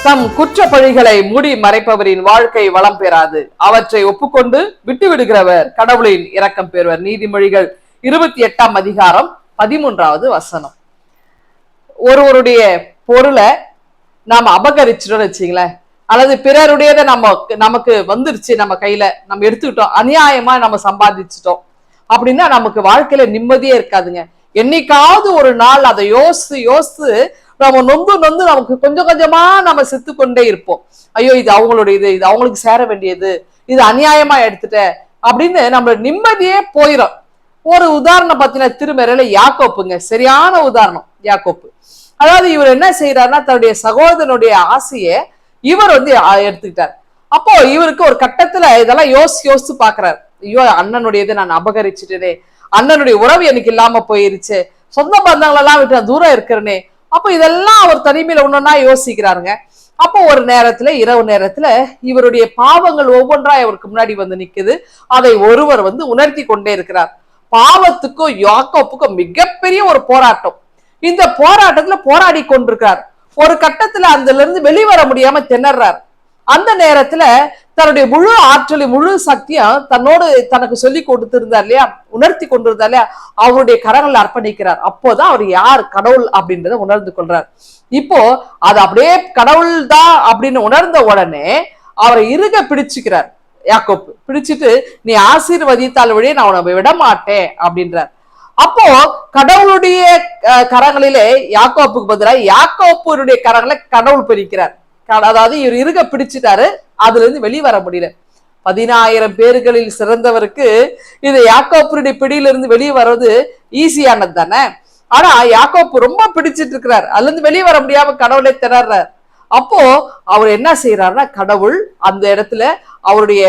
தம் குற்ற பழிகளை மூடி மறைப்பவரின் வாழ்க்கை வளம் பெறாது. அவற்றை ஒப்புக்கொண்டு விட்டு விடுகிறவர் கடவுளின் இரக்கம் பெறுவர். நீதிமொழிகள் 28ஆம் அதிகாரம் 13வது வசனம். ஒருவருடைய பொருளை நாம அபகரிச்சிட்டோம்னு வச்சுங்களேன், அல்லது பிறருடையதை நமக்கு வந்துருச்சு, நம்ம கையில நம்ம எடுத்துக்கிட்டோம், அநியாயமா நம்ம சம்பாதிச்சிட்டோம் அப்படின்னா நமக்கு வாழ்க்கையில நிம்மதியே இருக்காதுங்க. என்னைக்காவது ஒரு நாள் அதை யோசித்து யோசித்து நம்ம நொந்து நொந்து நமக்கு கொஞ்சம் கொஞ்சமா நம்ம செத்து கொண்டே இருப்போம். ஐயோ, இது அவங்களுடைய இது அவங்களுக்கு சேர வேண்டியது, இது அநியாயமா எடுத்துட்ட அப்படின்னு நம்ம நிம்மதியே போயிடும். ஒரு உதாரணம் பார்த்தீங்கன்னா திருமறையில யாக்கோப்புங்க, சரியான உதாரணம். யாக்கோப்பு, அதாவது இவர் என்ன செய்யறாருன்னா தன்னுடைய சகோதரனுடைய ஆசையை இவர் எடுத்துக்கிட்டார். அப்போ இவருக்கு ஒரு கட்டத்துல இதெல்லாம் யோசிச்சு பாக்குறாரு. ஐயோ, அண்ணனுடையதை நான் அபகரிச்சுட்டேனே, அண்ணனுடைய உறவு எனக்கு இல்லாம போயிருச்சு, சொந்த பந்தங்களெல்லாம் விட்டு தூரம் இருக்கிறனே. அப்போ இதெல்லாம் அவர் தனிமையில ஒன்னொன்னா யோசிக்கிறாருங்க. அப்போ ஒரு நேரத்துல, இரவு நேரத்துல இவருடைய பாவங்கள் ஒவ்வொன்றா இவருக்கு முன்னாடி வந்து நிக்குது. அதை ஒருவர் உணர்த்தி கொண்டே இருக்கிறார். பாவத்துக்கும் யாக்கோப்புக்கும் மிகப்பெரிய ஒரு போராட்டம். இந்த போராட்டத்துல போராடி கொண்டிருக்கிறார். ஒரு கட்டத்துல அதுல இருந்து வெளிவர முடியாம திணறார். அந்த நேரத்துல தன்னுடைய முழு ஆற்றலையும் முழு சக்தியும் தன்னோடு தனக்கு சொல்லி கொடுத்திருந்தார் இல்லையா, உணர்த்தி கொண்டிருந்தார் இல்லையா, அவருடைய கரங்களை அர்ப்பணிக்கிறார். அப்போதான் அவர் யார், கடவுள் அப்படின்றத உணர்ந்து கொள்றார். இப்போ அது அப்படியே கடவுள் தான் அப்படின்னு உணர்ந்த உடனே அவரை இறுக பிடிச்சுக்கிறார். யாக்கோப்பு பிடிச்சிட்டு, நீ ஆசீர்வதித்தால் வழியே நான் உன்னை விட மாட்டேன் அப்படின்றார். அப்போ கடவுளுடைய கரங்களிலே யாக்கோப்புக்கு பதிலாக யாக்கோப்புடைய கரங்களை கடவுள் பிரிக்கிறார். அதாவது இவர் இறுக பிடிச்சிட்டாரு, அதுல இருந்து வெளிவர முடியல. 10,000 பேர்களில் சிறந்தவருக்கு இது யாக்கோப்புடைய பிடியிலிருந்து வெளியே வர்றது ஈஸியானது தானே. ஆனா யாக்கோப்பு ரொம்ப பிடிச்சிட்டு இருக்கிறார், அதுல இருந்து வெளியே வர முடியாம கடவுளை திணறார். அப்போ அவர் என்ன செய்யறாருன்னா, கடவுள் அந்த இடத்துல அவருடைய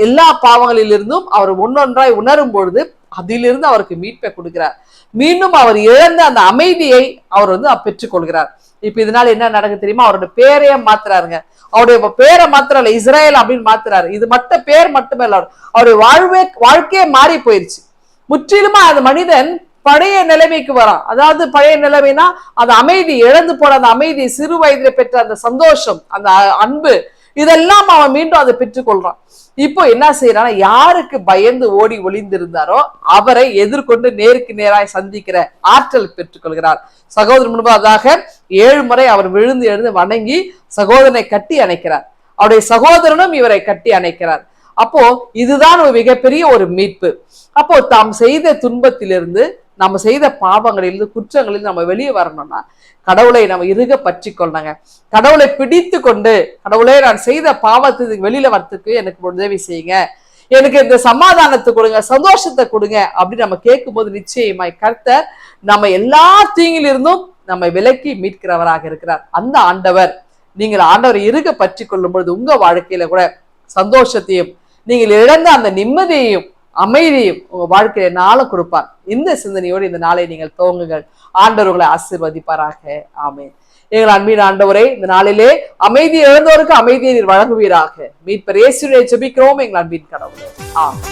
எல்லா பாவங்களிலிருந்தும் அவர் ஒன்னொன்றாய் உணரும் பொழுது அதிலிருந்து அவருக்கு மீட்பை கொடுக்கிறார். மீண்டும் அவர் இழந்த அந்த அமைதியை அவர் பெற்றுக்கொள்கிறார். இப்ப இதனால என்ன நடக்கு தெரியுமா, அவரோட பேரையே மாத்துறாருங்க. அவருடைய பேரை மாத்திரல, இஸ்ரேல் அப்படின்னு மாத்துறாரு. இது மட்டும் பேர் மட்டுமே இல்ல, அவருடைய வாழ்க்கையே மாறி போயிருச்சு முற்றிலுமா. அந்த மனிதன் பழைய நிலைமைக்கு வரான். அதாவது பழைய நிலைமைனா அந்த அமைதி, இழந்து போன அந்த அமைதி, சிறு வயதில பெற்ற அந்த சந்தோஷம், அந்த அன்பு, இதெல்லாம் அவன் மீண்டும் அதை பெற்றுக்கொள்றான். இப்போ என்ன செய்யறான்னா, யாருக்கு பயந்து ஓடி ஒளிந்திருந்தாரோ அவரை எதிர்கொண்டு நேருக்கு நேராய் சந்திக்கிற ஆற்றல் பெற்றுக்கொள்கிறார். சகோதரன் முன்பாக 7 முறை அவர் விழுந்து எழுந்து வணங்கி சகோதரனை கட்டி அணைக்கிறார். அவருடைய சகோதரனும் இவரை கட்டி அணைக்கிறார். அப்போ இதுதான் ஒரு மிகப்பெரிய ஒரு மீட்பு. அப்போ தாம் செய்த துன்பத்திலிருந்து, நம்ம செய்த பாவங்களிலிருந்து, குற்றங்களில் நம்ம வெளியே வரணும்னா கடவுளை நம்ம இறுக பற்றி கொள்ளணுங்க. கடவுளை பிடித்து கொண்டு, கடவுளே நான் செய்த பாவத்துக்கு வெளியில வரத்துக்கு எனக்கு உதவி செய்யுங்க, எனக்கு இந்த சமாதானத்தை கொடுங்க, சந்தோஷத்தை கொடுங்க அப்படின்னு நம்ம கேட்கும் போது நிச்சயமாய் கர்த்தர் நம்ம எல்லா தீங்கிலிருந்தும் நம்ம விலக்கி மீட்கிறவராக இருக்கிறார். அந்த ஆண்டவர், நீங்கள் ஆண்டவரை இறுக பற்றி கொள்ளும் பொழுது உங்க வாழ்க்கையில கூட சந்தோஷத்தையும், நீங்கள் இழந்த அந்த நிம்மதியையும் அமைதியும் உங்க வாழ்க்கையில நாளும் கொடுப்பார். இந்த சிந்தனையோடு இந்த நாளை நீங்கள் துவங்குங்கள். ஆண்டவர் உங்களை ஆசீர்வதிப்பாராக. ஆமென். எங்கள் அன்பின் ஆண்டவரே, இந்த நாளிலே அமைதி இழந்தோருக்கு அமைதியை நீர் வழங்குவீராக. மீட்பர் இயேசுவை ஜெபிக்கிறோம் எங்கள் அன்பின் கடவுளே. ஆமென்.